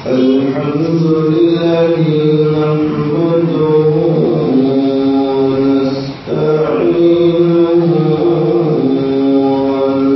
الحمد لله نحمده ونستعينه ونستغفره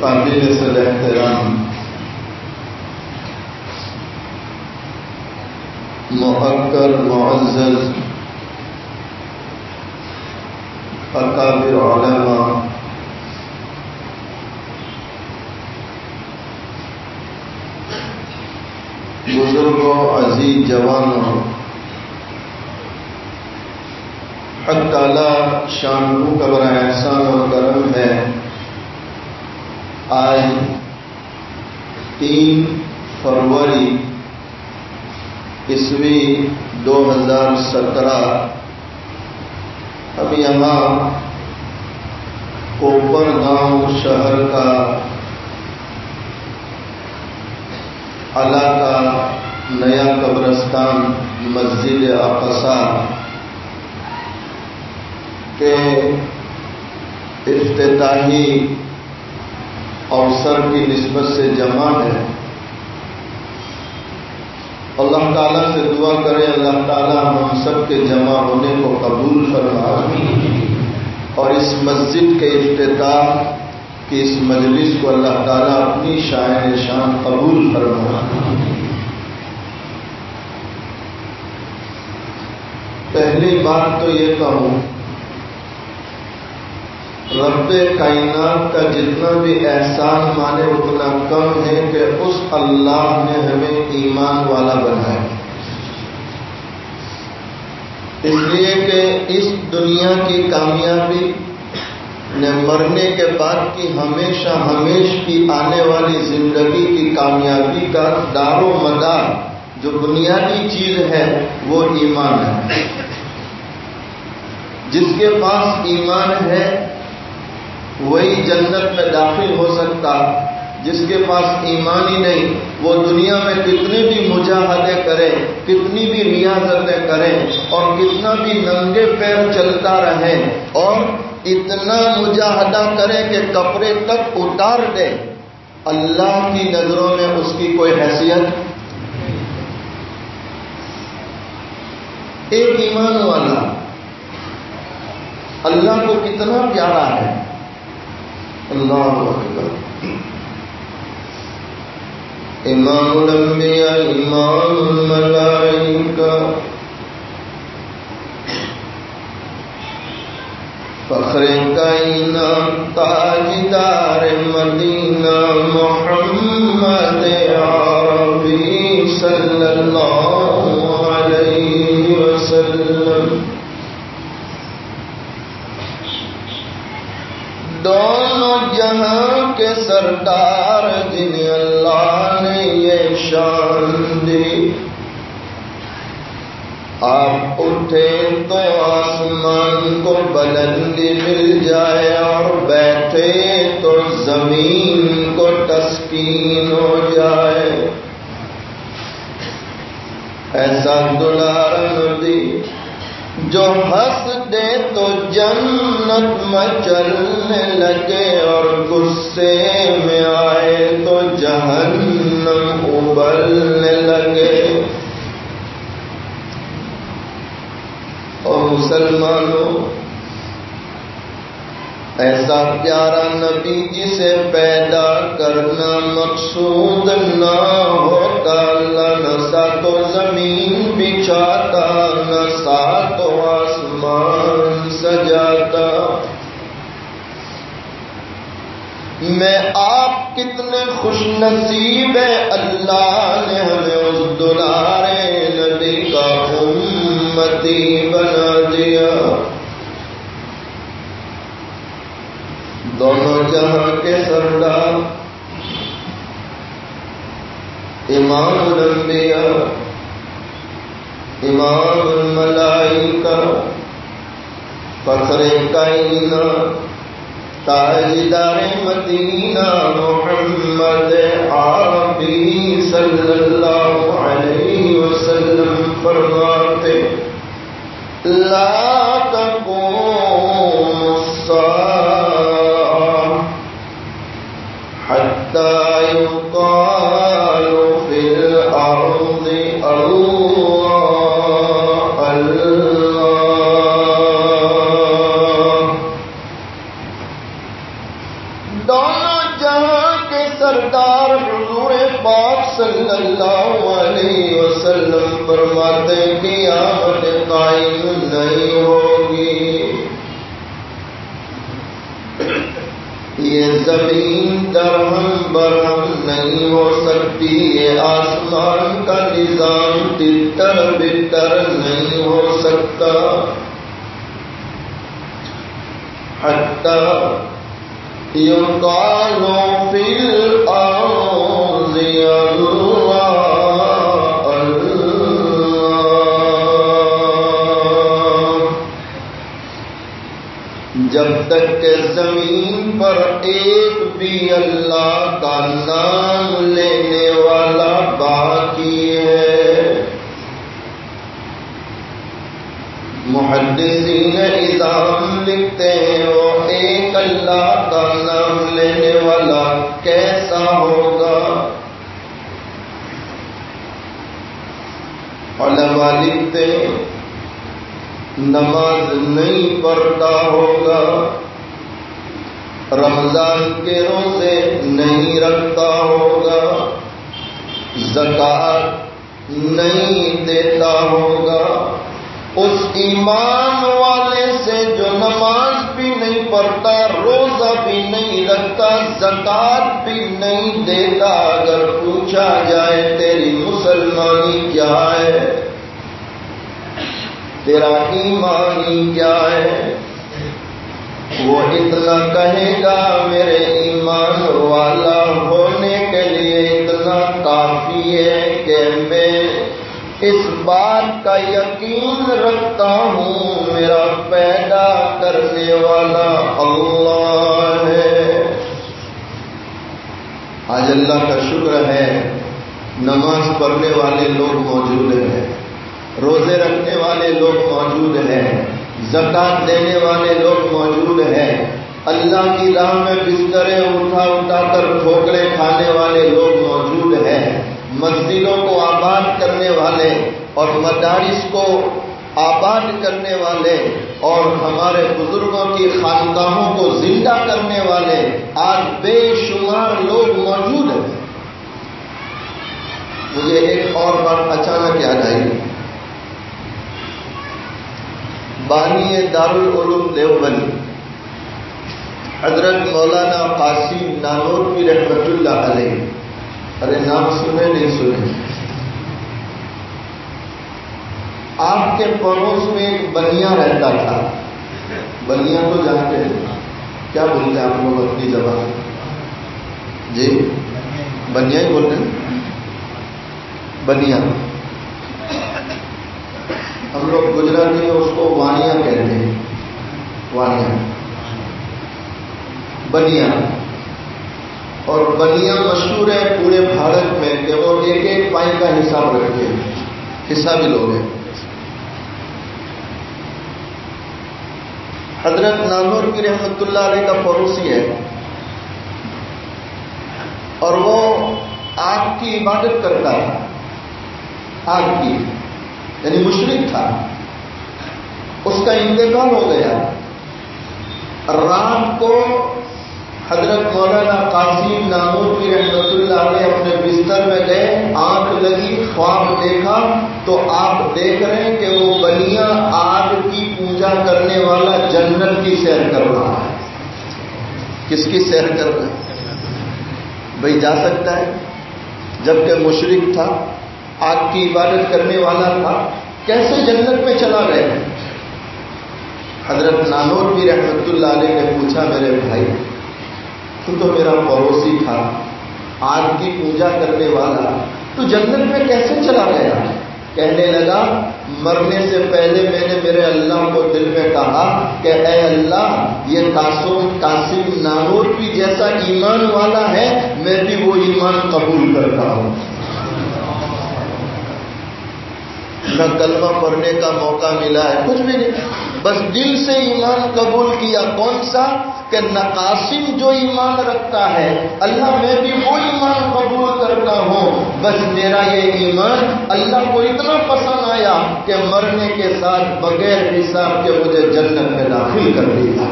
قابل صد احترام مؤکر معزز اکابر علماء، بزرگوں، عزیز جوانوں، حق تعالی شان کا بڑا احسان اور کرم ہے، آج 3 فروری عیسوی 2017 ہم یہاں کوپر گاؤں شہر کا علاقہ نیا قبرستان مسجد اقصی کے افتتاحی اوسر کی نسبت سے جمع ہے۔ اللہ تعالیٰ سے دعا کرے اللہ تعالیٰ ہم سب کے جمع ہونے کو قبول فرمائے اور اس مسجد کے افتتاح کی اس مجلس کو اللہ تعالیٰ اپنی شان شان قبول فرمائے۔ پہلی بات تو یہ کہوں، رب کائنات کا جتنا بھی احسان مانے اتنا کم ہے کہ اس اللہ نے ہمیں ایمان والا بنایا، اس لیے کہ اس دنیا کی کامیابی نے مرنے کے بعد کی ہمیشہ ہمیش کی آنے والی زندگی کی کامیابی کا دار و مدار جو بنیادی چیز ہے وہ ایمان ہے۔ جس کے پاس ایمان ہے وہی جنت میں داخل ہو سکتا، جس کے پاس ایمان ہی نہیں وہ دنیا میں کتنے بھی مجاہدے کرے، کتنی بھی ریاضتیں کرے اور کتنا بھی ننگے پیر چلتا رہے اور اتنا مجاہدہ کرے کہ کپڑے تک اتار دے، اللہ کی نظروں میں اس کی کوئی حیثیت۔ ایک ایمان والا اللہ کو کتنا پیارا ہے، اللہ اکبر۔ امام الانبیاء امام الملائکہ فخر کائنات تاجدار مدینہ محمد عربی صلی اللہ علیہ وسلم، دونوں جہاں کے سردار جنہیں اللہ نے یہ شان دی، آپ اٹھے تو آسمان کو بلندی مل جائے اور بیٹھے تو زمین کو تسکین ہو جائے، ایسا دلار نبی جو ہنس دے تو جنت مچلنے لگے اور غصے میں آئے تو جہنم ابلنے لگے۔ اور مسلمانوں، ایسا پیارا نبی جسے پیدا کرنا مقصود نہ ہوتا، اللہ نہ ساتوں زمین بچھاتا نہ ساتوں آسمان سجاتا۔ میں آپ کتنے خوش نصیب ہیں، اللہ نے ہمیں اس دلارے نبی کا امتی بنا دیا۔ دونوں جہاں کے سردار امام الانبیاء امام الملائکہ فخر کائنات تاجدار مدینہ محمد عربی صلی اللہ علیہ وسلم فرماتے، لا تقوم الساعة حتى يقال في الأرض الله الله۔ دونوں جہاں سردار حضور پاک صلی اللہ علیہ وسلم فرماتے ہیں کہ قیامت قائم نہیں ہوگی، یہ زمین درہم برہم نہیں ہو سکتی، یہ آسمان کا نظام تتر بتر نہیں ہو سکتا، حتی یقال فی الارض اللہ اللہ، جب تک کہ زمین پر ایک بھی اللہ کا نام لینے والا باقی ہے۔ محدثین اذان لکھتے ہیں وہ ایک اللہ کا نام لینے والا کیسا ہوگا؟ علماء لکھتے ہیں نماز نہیں پڑھتا ہوگا، رمضان کے روزے نہیں رکھتا ہوگا، زکوٰۃ نہیں دیتا ہوگا، اس ایمان والے سے جو نماز بھی نہیں پڑھتا، روزہ بھی نہیں رکھتا، زکوٰۃ بھی نہیں دیتا، اگر پوچھا جائے تیری مسلمانی کیا ہے، تیرا ایمانی کیا ہے، وہ اتنا کہے گا میرے ایمان والا ہونے کے لیے اتنا کافی ہے کہ میں اس بات کا یقین رکھتا ہوں میرا پیدا کرنے والا اللہ ہے۔ آج اللہ کا شکر ہے نماز پڑھنے والے لوگ موجود ہیں، روزے رکھنے والے لوگ موجود ہیں، زکوٰۃ دینے والے لوگ موجود ہیں، اللہ کی راہ میں بسترے اٹھا اٹھا کر ٹھوکریں کھانے والے لوگ موجود ہیں، مسجدوں کو آباد کرنے والے اور مدارس کو آباد کرنے والے اور ہمارے بزرگوں کی خانقاہوں کو زندہ کرنے والے آج بے شمار لوگ موجود ہیں۔ مجھے ایک اور بات اچانک یاد آئی، بانی دارالعلوم دیوبند حضرت مولانا قاسم نانوتوی رحمۃ اللہ علیہ، ارے نام سنے نہیں سنے، آپ کے پڑوس میں ایک بنیا رہتا تھا، بنیا تو جانتے ہیں، کیا بولتے ہیں آپ لوگ اپنی زبان؟ جی بنیا ہی بولتے ہیں، بنیا، ہم لوگ گجراتی میں اس کو وانیا کہتے ہیں، وانیا، بنیا، اور بنیا مشہور ہے پورے بھارت میں کہ وہ ایک ایک پائی کا حساب رکھتے ہیں، حسابی لوگ ہیں۔ حضرت نانوتوی رحمۃ اللہ علیہ کا پڑوسی ہے اور وہ آگ کی عبادت کرتا تھا، آگ کی، یعنی مشرک تھا، اس کا انتقال ہو گیا۔ رات کو حضرت مولانا قاسم نانوتوی رحمۃ اللہ علیہ اپنے بستر میں گئے، آنکھ لگی، خواب دیکھا تو آپ دیکھ رہے ہیں کہ وہ بنیا آگ کی پوجا کرنے والا جنت کی سیر کر رہا ہے۔ کس کی سیر کر رہا ہے؟ بھائی جا سکتا ہے؟ جبکہ مشرک تھا، آگ کی عبادت کرنے والا تھا، کیسے جنت میں چلا گیا؟ حضرت نانوتوی رحمۃ اللہ علیہ نے پوچھا میرے بھائی تو میرا پڑوسی تھا، آگ کی پوجا کرنے والا، تو جنت میں کیسے چلا گیا؟ کہنے لگا مرنے سے پہلے میں نے میرے اللہ کو دل میں کہا کہ اے اللہ یہ قاسم نانوتوی جیسا ایمان والا ہے، میں بھی وہ ایمان قبول کرتا ہوں۔ نہ کلمہ پڑھنے کا موقع ملا ہے، کچھ بھی نہیں، بس دل سے ایمان قبول کیا۔ کون سا؟ کہ نہ قاسم جو ایمان رکھتا ہے اللہ میں بھی وہ ایمان قبول کرتا ہوں، بس میرا یہ ایمان اللہ کو اتنا پسند آیا کہ مرنے کے ساتھ بغیر حساب کے مجھے جنت میں داخل کر دیا۔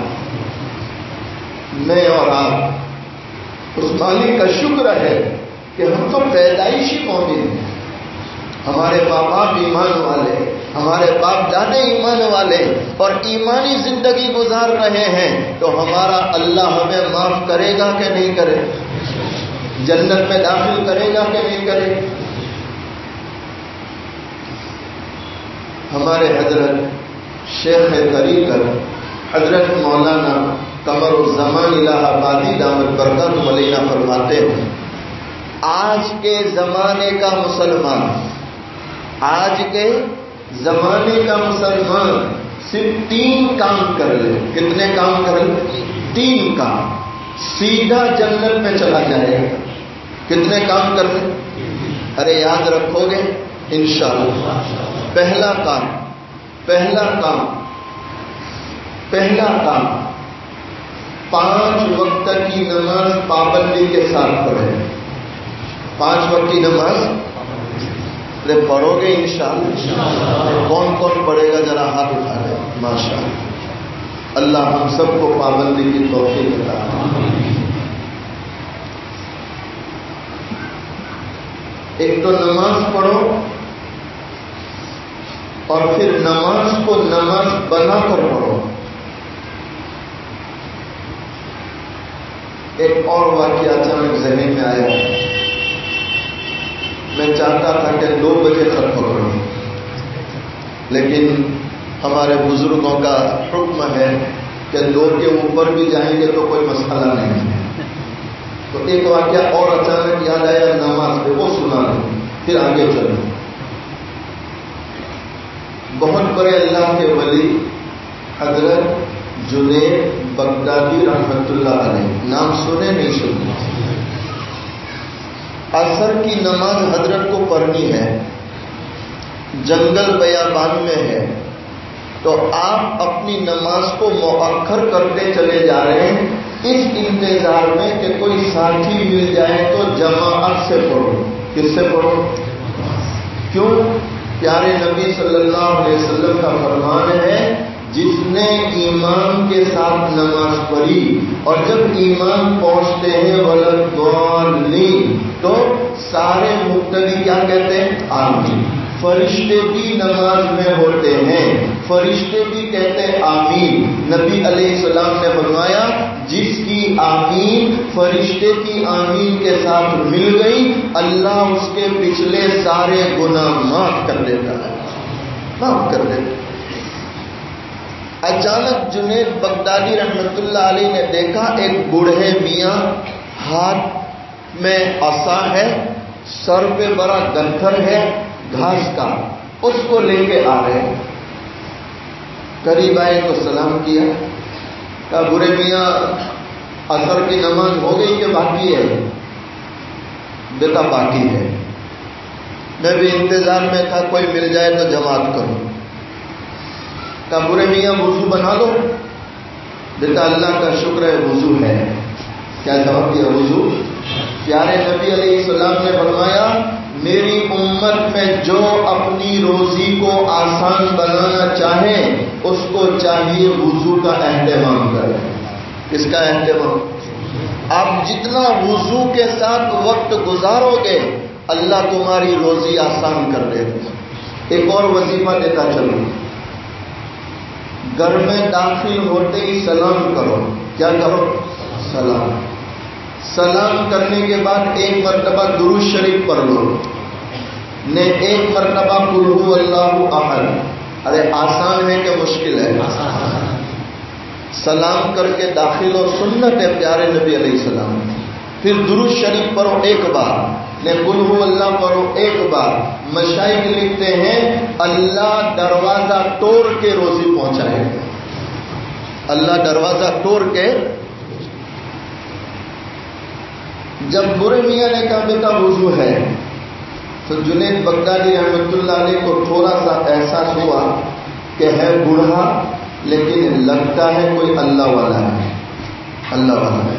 میں اور آپ اس مالک کا شکر ہے کہ ہم تو پیدائشی مومن ہیں، ہمارے ماں باپ ایمان والے، ہمارے باپ دادے ایمان والے اور ایمانی زندگی گزار رہے ہیں، تو ہمارا اللہ ہمیں معاف کرے گا کہ نہیں کرے؟ جنت میں داخل کرے گا کہ نہیں کرے؟ ہمارے حضرت شیخ طریقت حضرت مولانا قمر الزمان الہ آبادی دامت برکاتہ علیہ فرماتے ہیں، آج کے زمانے کا مسلمان، آج کے زمانے کا مسلمان صرف 3 کام کر لے۔ کتنے کام کر لے؟ 3 کام، سیدھا جنت میں چلا جائے گا۔ کتنے کام کر لے؟ ارے یاد رکھو گے انشاءاللہ۔ پہلا کام 5 وقت کی نماز پابندی کے ساتھ پڑھے۔ 5 وقت کی نماز پڑھو گے انشاءاللہ؟ کون کون پڑھے گا ذرا ہاتھ اٹھا لے۔ ماشاءاللہ، اللہ ہم سب کو پابندی کی توفیق عطا فرمائے۔ ایک تو نماز پڑھو اور پھر نماز کو نماز بنا کر پڑھو۔ ایک اور واقعہ اچانک ذہن میں آیا، میں چاہتا تھا کہ 2 بجے تک پکڑوں، لیکن ہمارے بزرگوں کا حکم ہے کہ 2 کے اوپر بھی جائیں گے تو کوئی مسئلہ نہیں ہے۔ تو ایک واقعہ اور اچانک یاد آیا نماز پہ، وہ سنا دوں پھر آگے چلوں۔ بہت بڑے اللہ کے ولی حضرت جنید بغدادی رحمت اللہ علیہ، نام سنے نہیں سنے؟ عصر کی نماز حضرت کو پڑھنی ہے، جنگل بیابان میں ہے، تو آپ اپنی نماز کو مؤخر کرتے چلے جا رہے ہیں اس انتظار میں کہ کوئی ساتھی مل جائے تو جماعت سے پڑھو۔ کس سے پڑھو؟ کیوں؟ پیارے نبی صلی اللہ علیہ وسلم کا فرمان ہے، جس نے ایمان کے ساتھ نماز پڑھی اور جب ایمان پہنچتے ہیں وَلَضَّالِّينَ تو سارے مقتدی کیا کہتے ہیں؟ آمین۔ فرشتے بھی نماز میں ہوتے ہیں، فرشتے بھی کہتے ہیں آمین۔ نبی علیہ السلام نے فرمایا، جس کی آمین فرشتے کی آمین کے ساتھ مل گئی، اللہ اس کے پچھلے سارے گناہ معاف کر دیتا ہے، معاف کر دیتا ہے۔ اچانک جنید بغدادی رحمت اللہ علیہ نے دیکھا ایک بوڑھے میاں، ہاتھ میں عصا ہے، سر پہ بڑا گنتھر ہے گھاس کا، اس کو لے کے آ رہے ہیں۔ قریب آئے تو سلام کیا، کہا بوڑھے میاں عصر کی نماز ہو گئی کہ باقی ہے؟ بیٹا باقی ہے، میں بھی انتظار میں تھا کوئی مل جائے تو جماعت کروں۔ کہا بوڑھے میاں وضو بنا دو۔ بیٹا اللہ کا شکر ہے وضو ہے۔ کیا جواب دیا؟ وضو۔ پیارے نبی علیہ السلام نے فرمایا، میری امت میں جو اپنی روزی کو آسان بنانا چاہے اس کو چاہیے وضو کا اہتمام کرے۔ کس کا اہتمام؟ آپ جتنا وضو کے ساتھ وقت گزارو گے اللہ تمہاری روزی آسان کر دے گا۔ ایک اور وظیفہ دیتا چلو، گھر میں داخل ہوتے ہی سلام کرو۔ کیا کرو؟ سلام۔ سلام کرنے کے بعد 1 مرتبہ درود شریف پڑھ لو، نے 1 مرتبہ قل هو اللہ احد۔ ارے آسان ہے کہ مشکل ہے؟ سلام کر کے داخل ہو، سنت ہے پیارے نبی علیہ السلام۔ پھر درود شریف پڑھو 1 بار، نے قل هو اللہ پڑھو 1 بار۔ مشائخ لکھتے ہیں اللہ دروازہ توڑ کے روزی پہنچائے گا، اللہ دروازہ توڑ کے۔ جب برے میاں نے کہا بیٹا وضو ہے، تو جنید بغدادی رحمت اللہ علیہ کو تھوڑا سا احساس ہوا کہ ہے بوڑھا لیکن لگتا ہے کوئی اللہ والا ہے، اللہ والا ہے۔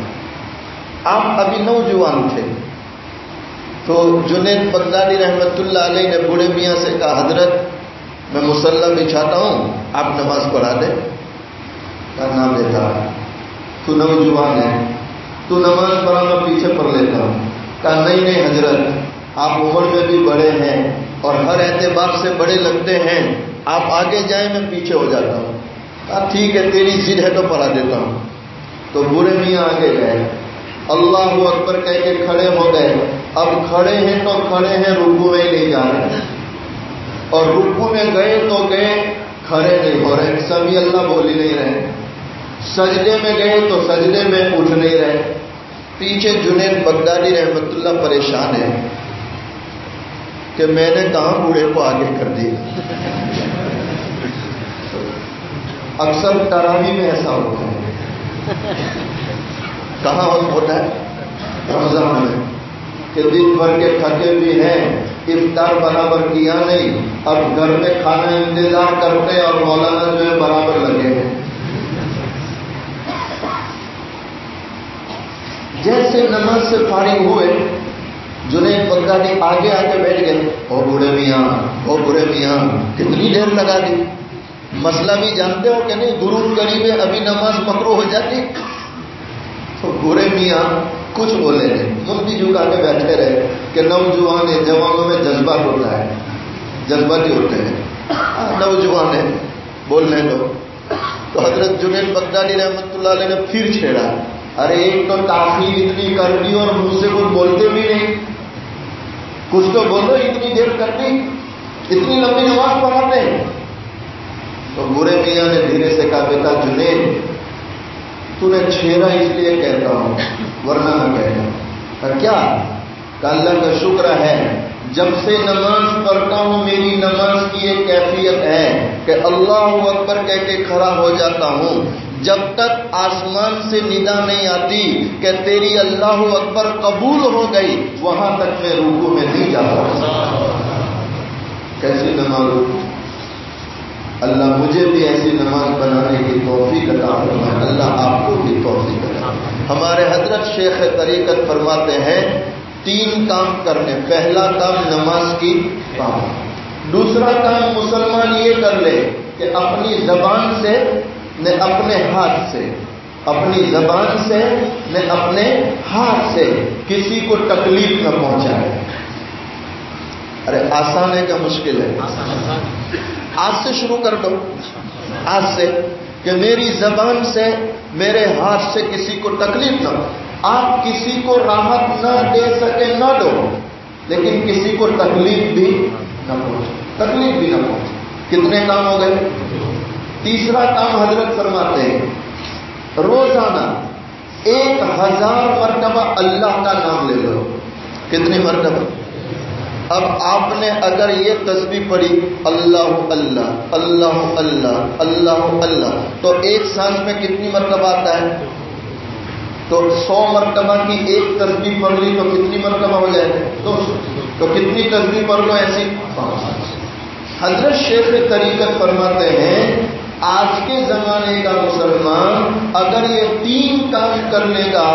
آپ ابھی نوجوان تھے، تو جنید بغدادی رحمت اللہ علیہ نے بوڑھے میاں سے کہا حضرت میں مصلی بچھاتا ہوں، آپ نماز پڑھا دیں۔ کہا نہ بیٹا تو نوجوان ہے، تو نماز پڑھا میں پیچھے پڑھ لیتا ہوں. کہا نہیں نہیں حضرت آپ عمر میں بھی بڑے ہیں اور ہر اعتبار سے بڑے لگتے ہیں, آپ آگے جائیں میں پیچھے ہو جاتا ہوں. کہا ٹھیک ہے تیری ضد ہے تو پڑھا دیتا ہوں. تو بوڑھے میاں آگے گئے, اللہ اکبر کہہ کے کھڑے ہو گئے. اب کھڑے ہیں تو کھڑے ہیں, رکوع میں نہیں جا رہے, اور رکوع میں گئے تو گئے, کھڑے نہیں ہو رہے, سبھی اللہ بول ہی نہیں رہے. سجدے میں گئے تو سجدے میں اٹھ نہیں رہے. پیچھے جنید بغدادی رحمت اللہ پریشان ہے کہ میں نے کہاں بوڑھے کو آگے کر دیا. اکثر تراویح میں ایسا ہوتا ہے. کہاں ہوتا ہے؟ رمضان میں, کہ دن بھر کے تھکے بھی ہیں, افطار برابر کیا نہیں, اب گھر میں کھانا انتظار کرتے اور مولانا جو ہے برابر لگے ہیں. جیسے نماز سے فارغ ہوئے جنید بغدادی آگے آگے بیٹھ گئے. او بوڑھے میاں, او بوڑھے میاں, کتنی دیر لگا دی. مسئلہ بھی جانتے ہو کہ نہیں, درود قریب ہے ابھی نماز مکروہ ہو جاتی. تو بوڑھے میاں کچھ بولے نہیں, منہ جھکا کے بیٹھے رہے کہ نوجوان ہے, جوانوں میں جذبات ہوتا ہے, جذباتی ہوتے ہیں, نوجوان ہے بولنے دو. تو حضرت جنید بغدادی رحمت اللہ علیہ نے پھر چھیڑا, ارے ایک تو تاخیر اتنی کر دی اور مجھ سے کچھ بولتے بھی نہیں, کچھ تو بولو, اتنی دیر کر دی, اتنی لمبی نماز پڑھاتے ہیں. تو بوڑھے میاں نے دھیرے سے کہا بیٹا جنید تو نے چھیڑا اس لیے کہتا ہوں ورنہ نہ کہتا. کیا؟ کہ اللہ کا شکر ہے جب سے نماز پڑھتا ہوں میری نماز کی ایک کیفیت ہے کہ اللہ اکبر کہہ کے کھڑا ہو جاتا ہوں, جب تک آسمان سے ندا نہیں آتی کہ تیری اللہ اکبر قبول ہو گئی وہاں تک میں رکوع میں نہیں جاتا. کیسی نماز؟ اللہ مجھے بھی ایسی نماز بنانے کی توفیق عطا فرمائے, اللہ آپ کو بھی توفیق عطا. ہمارے حضرت شیخ طریقت فرماتے ہیں 3 کام کرنے. پہلا کام نماز کی پابندی. دوسرا کام مسلمان یہ کر لے کہ اپنی زبان سے نہ اپنے ہاتھ سے, اپنی زبان سے نہ اپنے ہاتھ سے کسی کو تکلیف نہ پہنچائے. ارے آسان ہے کیا مشکل ہے؟ آج سے شروع کر دو, آج سے کہ میری زبان سے میرے ہاتھ سے کسی کو تکلیف نہ ہو. آپ کسی کو راحت نہ دے سکے نہ دو, لیکن کسی کو تکلیف بھی نہ پہنچے, تکلیف بھی نہ پہنچے. کتنے کام ہو گئے؟ تیسرا کام حضرت فرماتے ہیں روزانہ 1000 مرتبہ اللہ کا نام لے لو. کتنی مرتبہ؟ اب آپ نے اگر یہ تسبیح پڑھی اللہ اللہ اللہ اللہ اللہ اللہ تو ایک سانس میں کتنی مرتبہ آتا ہے؟ تو 100 مرتبہ کی ایک تسبیح پڑھ لی تو کتنی مرتبہ ہو جائے گا؟ تو کتنی تسبیح پڑھ لو ایسی؟ حضرت شیخ طریقت فرماتے ہیں آج کے زمانے کا مسلمان اگر یہ 3 کام کر لے گا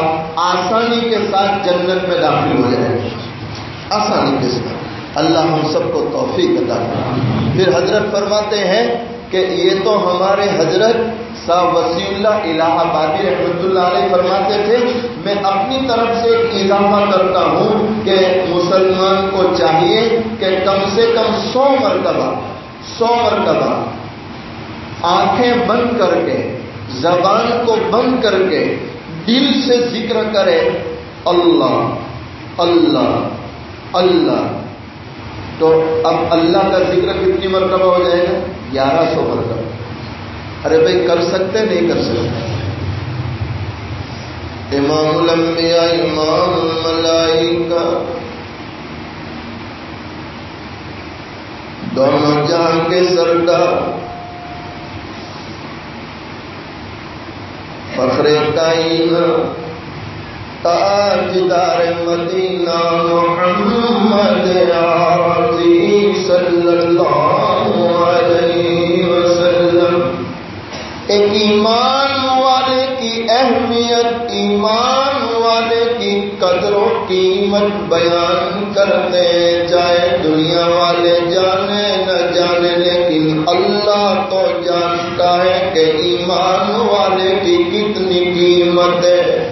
آسانی کے ساتھ جنت میں داخل ہو جائے گا, آسانی کے ساتھ. اللہ ہم سب کو توفیق عطا فرمائے. پھر حضرت فرماتے ہیں کہ یہ تو ہمارے حضرت صاحب وسیع اللہ الہ آبادی رحمۃ اللہ علیہ فرماتے تھے, میں اپنی طرف سے ایک اضافہ کرتا ہوں کہ مسلمان کو چاہیے کہ کم سے کم 100 مرتبہ آنکھیں بند کر کے زبان کو بند کر کے دل سے ذکر کرے اللہ اللہ اللہ. تو اب اللہ کا ذکر کتنی مرتبہ ہو جائے گا؟ 1100 مرتبہ. ارے بھائی کر سکتے نہیں کر سکتے؟ امام الانبیاء امام الملائکہ دونوں جہاں کے سردار فخر کائنات تاجدار مدینہ محمد عربی صلی اللہ علیہ وسلم. ایک ایمان والے کی اہمیت, ایمان والے کی قدر و قیمت بیان کرتے چاہے دنیا والے جانے نہ جانے, لیکن اللہ تو جانتا ہے کہ ایمان والے کی کتنی قیمت ہے.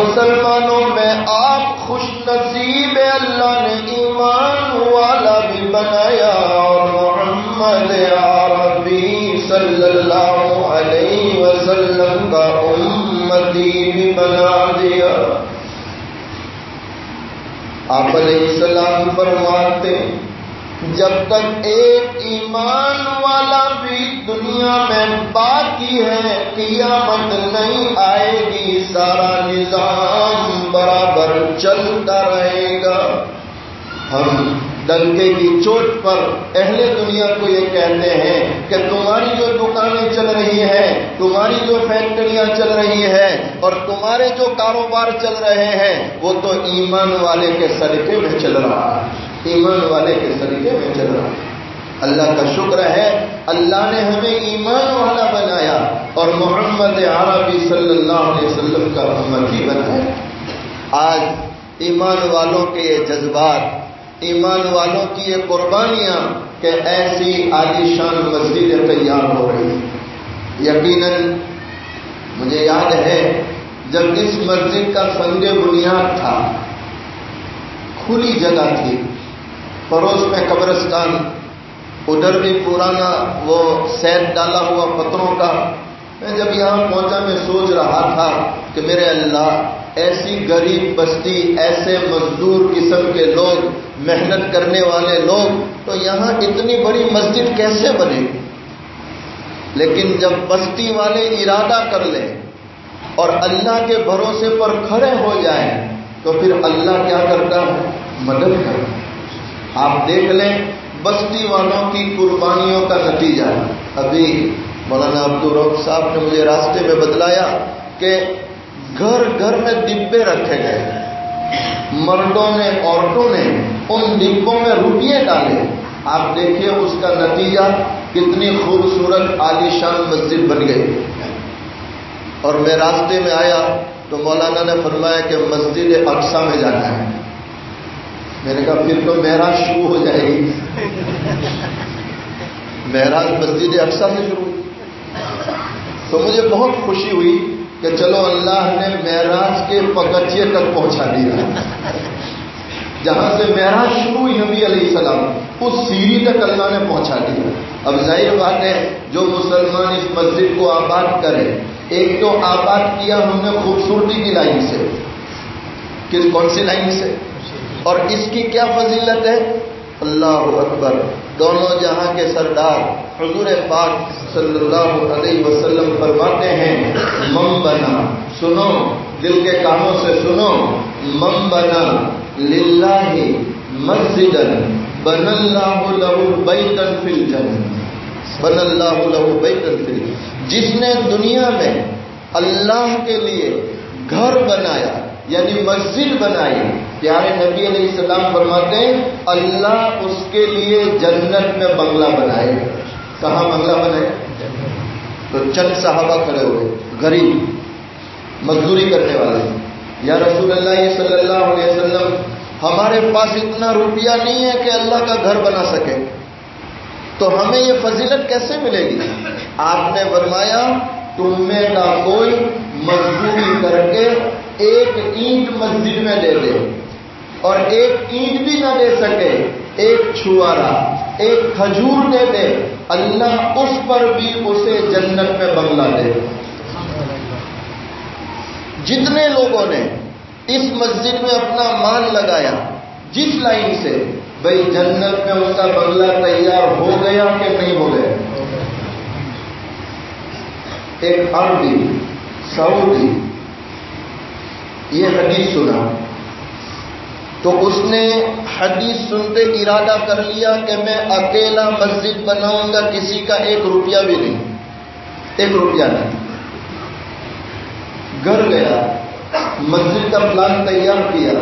مسلمانوں میں آپ خوش نصیب، اللہ نے ایمان والا بھی بنایا اور محمد عربی صلی اللہ علیہ وسلم کا امتی بھی بنا دیا۔ آپ علیہ السلام فرماتے جب تک ایک ایمان والا بھی دنیا میں باقی ہے قیامت نہیں آئے گی، سارا نظام برابر چلتا رہے گا۔ ہم ڈنکے کی چوٹ پر اہل دنیا کو یہ کہتے ہیں کہ تمہاری جو دکانیں چل رہی ہیں، تمہاری جو فیکٹریاں چل رہی ہیں اور تمہارے جو کاروبار چل رہے ہیں وہ تو ایمان والے کے صدقے میں چل رہا ہے، ایمان والے کے صدقے میں چل رہا ہے۔ اللہ کا شکر ہے اللہ نے ہمیں ایمان والا بنایا اور محمد عربی صلی اللہ علیہ وسلم کا امتی بنایا۔ آج ایمان والوں کے یہ جذبات، ایمان والوں کی یہ قربانیاں کہ ایسی عالیشان مسجدیں تیار ہو رہی ہیں۔ یقیناً مجھے یاد ہے جب اس مسجد کا سنگ بنیاد تھا، کھلی جگہ تھی، پڑوس میں قبرستان، ادھر بھی پرانا وہ سیٹ ڈالا ہوا پتھروں کا۔ میں جب یہاں پہنچا میں سوچ رہا تھا کہ میرے اللہ، ایسی غریب بستی، ایسے مزدور قسم کے لوگ، محنت کرنے والے لوگ، تو یہاں اتنی بڑی مسجد کیسے بنے گی؟ لیکن جب بستی والے ارادہ کر لیں اور اللہ کے بھروسے پر کھڑے ہو جائیں تو پھر اللہ کیا کرتا ہے؟ مدد کرتا ہے۔ آپ دیکھ لیں بستی والوں کی قربانیوں کا نتیجہ۔ ابھی مولانا عبدالرب صاحب نے مجھے راستے میں بتلایا کہ گھر گھر میں ڈبے رکھے گئے، مردوں نے، عورتوں نے ان ڈبوں میں روپیے ڈالے۔ آپ دیکھیے اس کا نتیجہ، کتنی خوبصورت عالیشان مسجد بن گئی۔ اور میں راستے میں آیا تو مولانا نے فرمایا کہ مسجد اقصی میں جانا ہے۔ میں نے کہا پھر تو معراج شروع ہو جائے گی۔ معراج مسجد اقصی سے شروع ہوئی تو مجھے بہت خوشی ہوئی کہ چلو اللہ نے معراج کے پگتھیے تک پہنچا دیا۔ جہاں سے معراج شروع ہوئی نبی علیہ السلام، اس سیڑھی تک اللہ نے پہنچا دیا۔ اب ظاہر بات ہے جو مسلمان اس مسجد کو آباد کرے، ایک تو آباد کیا ہم نے خوبصورتی کی لائن سے، کون سی لائن سے، اور اس کی کیا فضیلت ہے؟ اللہ اکبر، دونوں جہاں کے سردار حضور پاک صلی اللہ علیہ وسلم فرماتے ہیں من بنا، سنو دل کے کانوں سے سنو، من بنا للہ مسجدا بن اللہ لہ بیتا فی الجنہ، بن اللہ لہ بیتا فی الجنہ۔ جس نے دنیا میں اللہ کے لیے گھر بنایا یعنی مسجد بنائی، پیارے نبی علیہ السلام فرماتے ہیں اللہ اس کے لیے جنت میں بنگلہ بنائے۔ کہاں بنگلہ بنائے؟ تو چند صحابہ کھڑے ہوئے، غریب، مزدوری کرنے والے، یا رسول اللہ صلی اللہ علیہ وسلم ہمارے پاس اتنا روپیہ نہیں ہے کہ اللہ کا گھر بنا سکے، تو ہمیں یہ فضیلت کیسے ملے گی؟ آپ نے فرمایا تم میں نہ کوئی مزدوری کر کے ایک اینٹ مسجد میں دے دے، اور ایک اینٹ بھی نہ دے سکے، ایک چھوارا، ایک کھجور دے دے، اللہ اس پر بھی اسے جنت میں بنگلہ دے۔ جتنے لوگوں نے اس مسجد میں اپنا مال لگایا جس لائن سے، بھئی جنت میں اس کا بنگلہ تیار ہو گیا کہ نہیں ہو گیا؟ ایک عربی سعودی یہ حدیث سنا تو اس نے حدیث سنتے ارادہ کر لیا کہ میں اکیلا مسجد بناؤں گا، کسی کا ایک روپیہ بھی نہیں، ایک روپیہ نہیں۔ گھر گیا، مسجد کا پلان تیار کیا،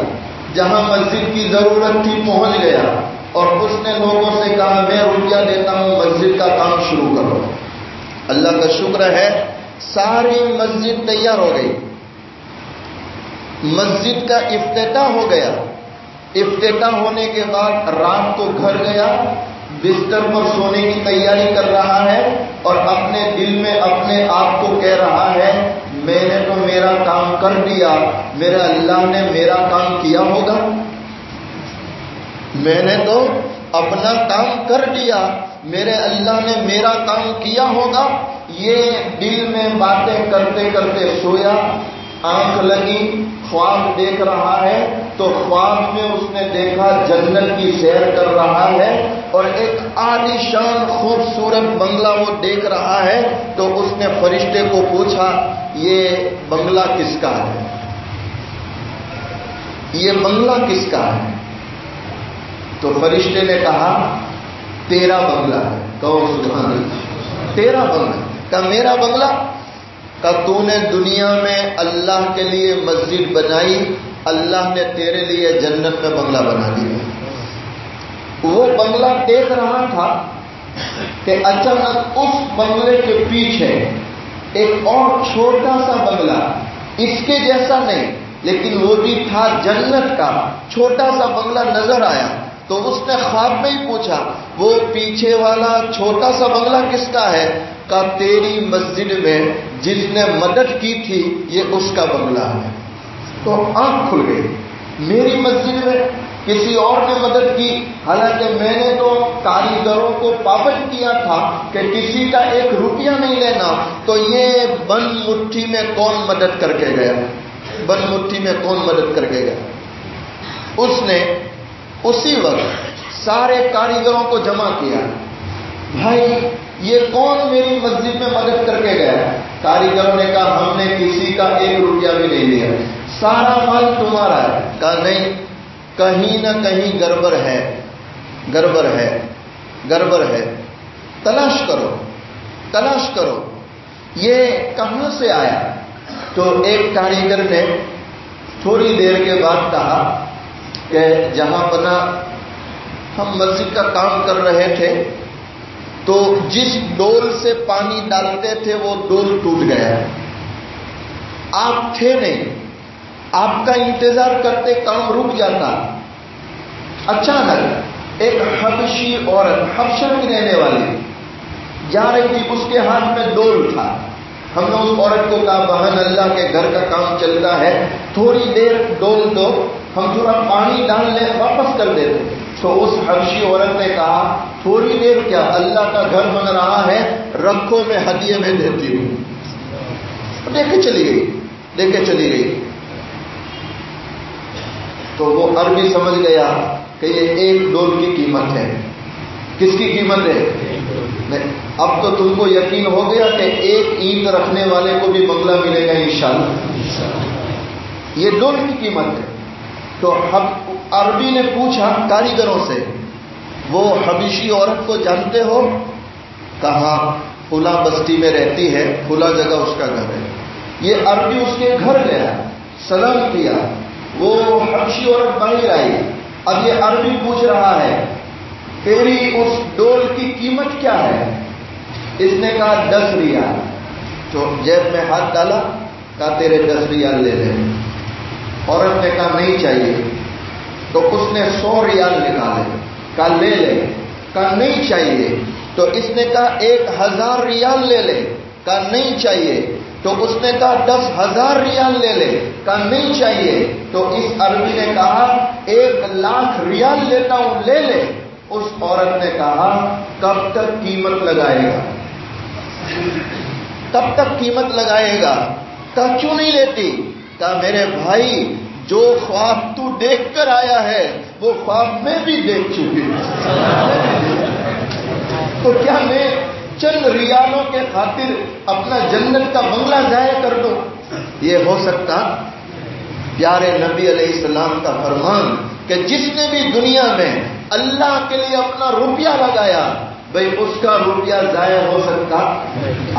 جہاں مسجد کی ضرورت تھی پہنچ گیا اور اس نے لوگوں سے کہا میں روپیہ دیتا ہوں، مسجد کا کام شروع کرو۔ اللہ کا شکر ہے ساری مسجد تیار ہو گئی، مسجد کا افتتاح ہو گیا۔ افتتاح ہونے کے بعد رات کو گھر گیا، بستر پر سونے کی تیاری کر رہا ہے اور اپنے دل میں اپنے آپ کو کہہ رہا ہے میں نے تو میرا کام کر دیا، میرے اللہ نے میرا کام کیا ہوگا؟ میں نے تو اپنا کام کر دیا، میرے اللہ نے میرا کام کیا ہوگا؟ یہ دل میں باتیں کرتے کرتے سویا، آنکھ لگی، خواب دیکھ رہا ہے تو خواب میں اس نے دیکھا جنت کی سیر کر رہا ہے اور ایک عالی شان خوبصورت بنگلہ وہ دیکھ رہا ہے، تو اس نے فرشتے کو پوچھا یہ بنگلہ کس کا ہے؟ یہ بنگلہ کس کا ہے؟ تو فرشتے نے کہا تیرا بنگلہ ہے۔ کہو سبحان اللہ، تیرا بنگلہ؟ کہا میرا بنگلہ؟ کہ تو نے دنیا میں اللہ کے لیے مسجد بنائی، اللہ نے تیرے لیے جنت میں بنگلہ بنا دیا۔ وہ بنگلہ دیکھ رہا تھا کہ اچانک اس بنگلے کے پیچھے ایک اور چھوٹا سا بنگلہ، اس کے جیسا نہیں لیکن وہ بھی تھا جنت کا، چھوٹا سا بنگلہ نظر آیا۔ تو اس نے خواب میں ہی پوچھا وہ پیچھے والا چھوٹا سا بنگلہ کس کا ہے؟ کہ تیری مسجد میں جس نے مدد کی تھی یہ اس کا بنگلہ ہے۔ تو آنکھ کھل گئی، میری مسجد میں کسی اور نے مدد کی، حالانکہ میں نے تو کاریگروں کو پابند کیا تھا کہ کسی کا 1 روپیہ نہیں لینا، تو یہ بند مٹھی میں کون مدد کر کے گیا؟ بند مٹھی میں کون مدد کر کے گیا؟ اس نے اسی وقت سارے کاریگروں کو جمع کیا، بھائی یہ کون میری مسجد میں مدد کر کے گیا؟ کاریگروں نے کہا ہم نے کسی کا 1 روپیہ بھی نہیں لیا، سارا مال تمہارا ہے۔ کہا نہیں، کہیں نہ کہیں گڑبڑ ہے، گڑبڑ ہے، گڑبڑ ہے، تلاش کرو، تلاش کرو، یہ کہاں سے آیا؟ تو ایک کاریگر نے تھوڑی دیر کے بعد کہا کہ جہاں بنا ہم مسجد کا کام کر رہے تھے تو جس ڈول سے پانی ڈالتے تھے وہ ڈول ٹوٹ گیا، آپ تھے نہیں، آپ کا انتظار کرتے کام رک جاتا۔ اچانک ایک حبشی عورت، حبشہ کی رہنے والی، جا رہی تھی، اس کے ہاتھ میں ڈول تھا۔ ہم نے اس عورت کو کہا بہن اللہ کے گھر کا کام چلتا ہے، تھوڑی دیر ڈول دو، ہم تھوڑا پانی ڈال لیں واپس کر دیتے۔ تو اس حبشی عورت نے کہا تھوڑی دیر کیا، اللہ کا گھر بن رہا ہے، رکھو میں ہدیے میں دیتی ہوں۔ لے کے چلی گئی، لے کے چلی گئی۔ تو وہ عربی سمجھ گیا کہ یہ 1 ڈول کی قیمت ہے۔ کس کی قیمت ہے؟ نہیں، اب تو تم کو یقین ہو گیا کہ 1 اینٹ رکھنے والے کو بھی بنگلہ ملے گا انشاءاللہ۔ یہ ڈول کی قیمت ہے۔ تو عربی نے پوچھا کاریگروں سے وہ حبشی عورت کو جانتے ہو؟ کہاں فلاں بستی میں رہتی ہے، فلاں جگہ اس کا گھر ہے۔ یہ عربی اس کے گھر گیا، سلام کیا، وہ حبشی عورت باہر آئی۔ اب یہ عربی پوچھ رہا ہے تیری اس ڈول کی قیمت کیا ہے؟ اس نے کہا 10 ریال۔ تو جیب میں ہاتھ ڈالا، کہا تیرے 10 ریال لے لے۔ عورت نے کہا نہیں چاہیے۔ تو اس نے 100 ریال نکالے، کہا لے لے، کہا نہیں چاہیے۔ تو اس نے کہا 1000 ریال لے لے، کہا نہیں چاہیے۔ تو اس نے کہا 10,000 ریال لے لے، کہا نہیں چاہیے۔ تو اس عربی نے کہا 1,00,000 ریال لیتا ہوں، لے لے۔ اس عورت نے کہا کب تک قیمت لگائے گا؟ کب تک قیمت لگائے گا؟ کہا کیوں نہیں لیتی؟ کہا میرے بھائی جو خواب تو دیکھ کر آیا ہے وہ خواب میں بھی دیکھ چکی ہوں، تو کیا میں چند ریالوں کے خاطر اپنا جنت کا بنگلہ ضائع کر دوں؟ یہ ہو سکتا؟ پیارے نبی علیہ السلام کا فرمان کہ جس نے بھی دنیا میں اللہ کے لیے اپنا روپیہ لگایا بھئی اس کا روپیہ ضائع ہو سکتا؟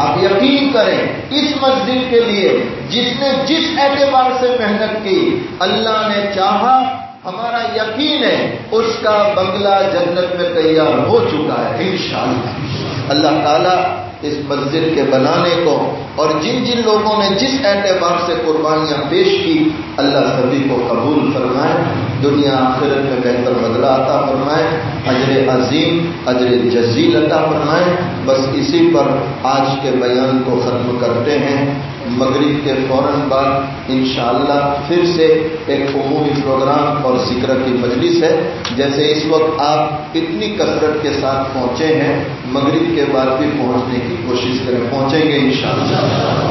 آپ یقین کریں اس مسجد کے لیے جس نے جس اعتبار سے محنت کی اللہ نے چاہا، ہمارا یقین ہے اس کا بنگلہ جنت میں تیار ہو چکا ہے انشاءاللہ۔ اللہ تعالیٰ اس مسجد کے بنانے کو اور جن جن لوگوں نے جس اعتبار سے قربانیاں پیش کی اللہ سبھی کو قبول فرمائے، دنیا آخرت میں بہتر بدلہ عطا فرمائے، اجر عظیم اجر جزیل عطا فرمائے۔ بس اسی پر آج کے بیان کو ختم کرتے ہیں۔ مغرب کے فوراً بعد انشاءاللہ پھر سے ایک عمومی پروگرام اور ذکر کی مجلس ہے. جیسے اس وقت آپ اتنی کثرت کے ساتھ پہنچے ہیں، مغرب کے بعد بھی پہنچنے کی کوشش کریں، پہنچیں گے انشاءاللہ.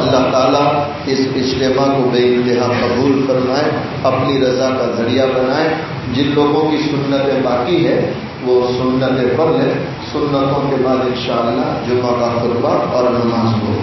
اللہ تعالیٰ اس اجتماع کو بے انتہا قبول فرمائے، اپنی رضا کا ذریعہ بنائے. جن لوگوں کی سنتیں باقی ہے وہ سنتیں پڑھ لیں، سنتوں کے بعد انشاءاللہ جمعہ کا خطبہ اور نماز ہو.